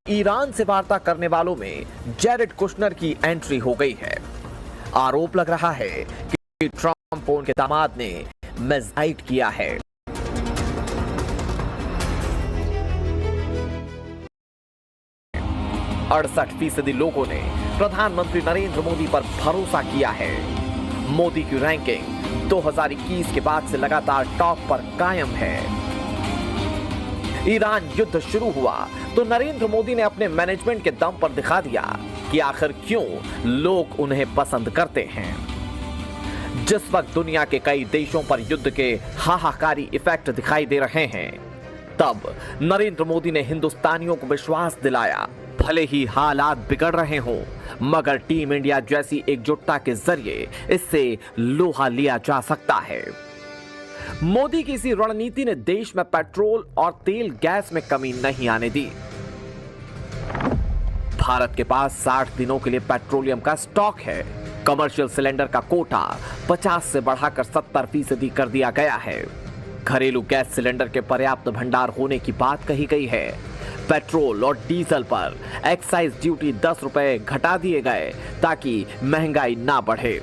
Iran से वार्ता करने वालों में जैरेड कुशनर की एंट्री हो गई है। आरोप लग रहा है कि ट्रंप और उनके दामाद ने मिसगाइड किया है। %68 लोगों ने प्रधानमंत्री नरेंद्र मोदी पर भरोसा किया है। मोदी की रैंकिंग 2021 के बाद से लगातार टॉप पर कायम है। ईरान युद्ध शुरू हुआ तो नरेंद्र मोदी ने अपने मैनेजमेंट के दम पर दिखा दिया कि आखिर क्यों लोग उन्हें पसंद करते हैं। जिस वक्त दुनिया के कई देशों पर युद्ध के हाहाकारी इफेक्ट दिखाई दे रहे हैं, तब नरेंद्र मोदी ने हिंदुस्तानियों को विश्वास दिलाया, भले ही हालात बिगड़ रहे हों, मगर टीम इंडिया जैसी एकजुटता के जरिए इससे लोहा लिया जा सकता है। मोदी की इसी रणनीति ने देश में पेट्रोल और तेल गैस में कमी नहीं आने दी। भारत के पास 60 दिनों के लिए पेट्रोलियम का स्टॉक है। कमर्शियल सिलेंडर का कोटा 50 से बढ़ाकर 70% कर दिया गया है। घरेलू गैस सिलेंडर के पर्याप्त भंडार होने की बात कही गई है। पेट्रोल और डीजल पर एक्साइज ड्यूटी 10 रुपए घटा दिए गए ताकि महंगाई ना बढ़े।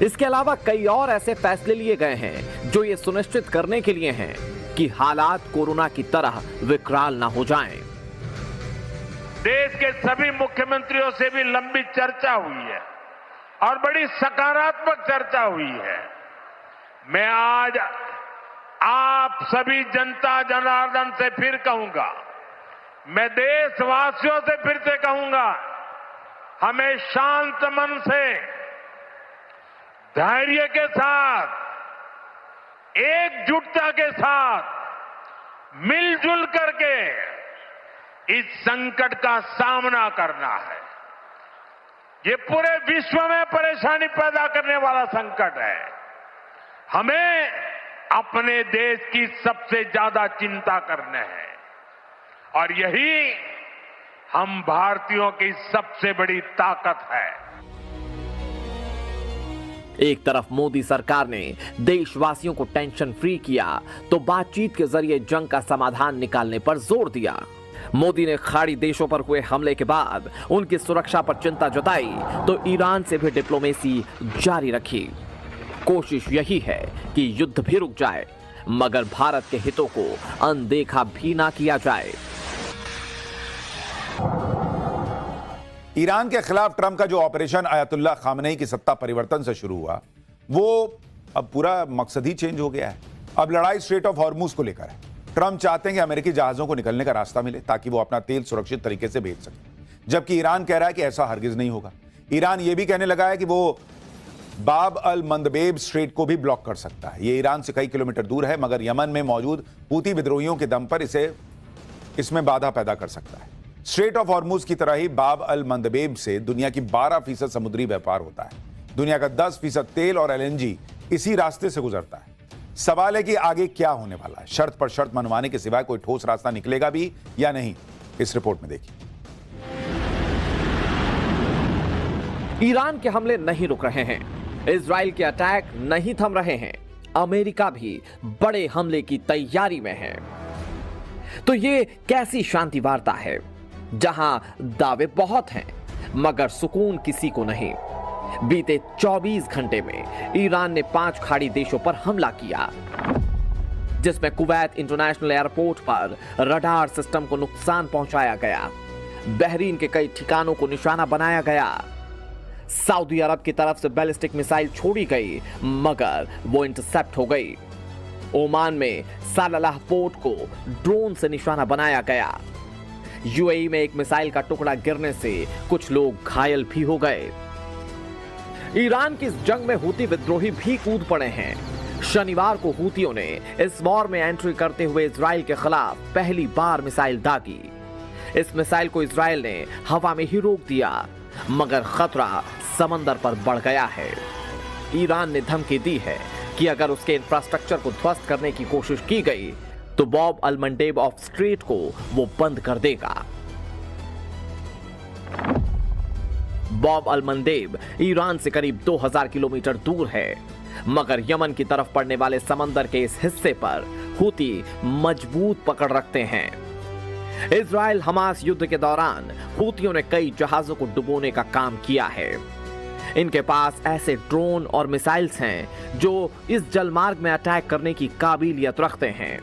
इसके अलावा कई और ऐसे फैसले लिए गए हैं जो ये सुनिश्चित करने के लिए हैं कि हालात कोरोना की तरह विकराल ना हो जाएं। देश के सभी मुख्यमंत्रियों से भी लंबी चर्चा हुई है और बड़ी सकारात्मक चर्चा हुई है। मैं आज आप सभी जनता जनार्दन से फिर कहूंगा, मैं देशवासियों से फिर से कहूंगा, हमें शांत मन से, धैर्य के साथ, एकजुटता के साथ मिलजुल करके इस संकट का सामना करना है। ये पूरे विश्व में परेशानी पैदा करने वाला संकट है। हमें अपने देश की सबसे ज्यादा चिंता करना है और यही हम भारतीयों की सबसे बड़ी ताकत है। एक तरफ मोदी सरकार ने देशवासियों को टेंशन फ्री किया तो बातचीत के जरिए जंग का समाधान निकालने पर जोर दिया। मोदी ने खाड़ी देशों पर हुए हमले के बाद उनकी सुरक्षा पर चिंता जताई तो ईरान से भी डिप्लोमेसी जारी रखी। कोशिश यही है कि युद्ध भी रुक जाए, मगर भारत के हितों को अनदेखा भी ना किया जाए। ईरान के खिलाफ ट्रंप का जो ऑपरेशन आयतुल्लाह खामनेई की सत्ता परिवर्तन से शुरू हुआ, वो अब पूरा मकसद ही चेंज हो गया है। अब लड़ाई स्ट्रेट ऑफ हॉर्मुज को लेकर है। ट्रंप चाहते हैं कि अमेरिकी जहाजों को निकलने का रास्ता मिले ताकि वो अपना तेल सुरक्षित तरीके से भेज सके, जबकि ईरान कह रहा है कि ऐसा हरगिज नहीं होगा। ईरान ये भी कहने लगा है कि वो बाब अल मंदबेब स्ट्रेट को भी ब्लॉक कर सकता है। ये ईरान से कई किलोमीटर दूर है, मगर यमन में मौजूद हूती विद्रोहियों के दम पर इसमें बाधा पैदा कर सकता है। स्ट्रेट ऑफ हॉर्मुज की तरह ही बाब अल मंदबेब से दुनिया की 12% समुद्री व्यापार होता है। दुनिया का 10% तेल और एलएनजी इसी रास्ते से गुजरता है। सवाल है कि आगे क्या होने वाला है। शर्त पर शर्त मनवाने के सिवाय कोई ठोस रास्ता निकलेगा भी या नहीं, इस रिपोर्ट में देखिए। ईरान के हमले नहीं रुक रहे हैं, इजराइल के अटैक नहीं थम रहे हैं, अमेरिका भी बड़े हमले की तैयारी में है। तो ये कैसी शांति वार्ता है जहां दावे बहुत हैं मगर सुकून किसी को नहीं। बीते 24 घंटे में ईरान ने 5 खाड़ी देशों पर हमला किया, जिसमें कुवैत इंटरनेशनल एयरपोर्ट पर रडार सिस्टम को नुकसान पहुंचाया गया। बहरीन के कई ठिकानों को निशाना बनाया गया। सऊदी अरब की तरफ से बैलिस्टिक मिसाइल छोड़ी गई मगर वो इंटरसेप्ट हो गई। ओमान में सालालाह पोर्ट को ड्रोन से निशाना बनाया गया। यूएई में एक मिसाइल का टुकड़ा गिरने से कुछ लोग घायल भी हो गए। ईरान की इस जंग में हूती विद्रोही भी कूद पड़े हैं। शनिवार को हूतियों ने इस वॉर में एंट्री करते हुए इजराइल के खिलाफ पहली बार मिसाइल दागी। इस मिसाइल को इजराइल ने हवा में ही रोक दिया, मगर खतरा समंदर पर बढ़ गया है। ईरान ने धमकी दी है कि अगर उसके इंफ्रास्ट्रक्चर को ध्वस्त करने की कोशिश की गई तो बाब अल मंडेब ऑफ स्ट्रेट को वो बंद कर देगा। बाब अल मंडेब ईरान से करीब 2000 किलोमीटर दूर है, मगर यमन की तरफ पड़ने वाले समंदर के इस हिस्से पर हूती मजबूत पकड़ रखते हैं। इजराइल हमास युद्ध के दौरान हूतियों ने कई जहाजों को डुबोने का काम किया है। इनके पास ऐसे ड्रोन और मिसाइल्स हैं जो इस जलमार्ग में अटैक करने की काबिलियत रखते हैं।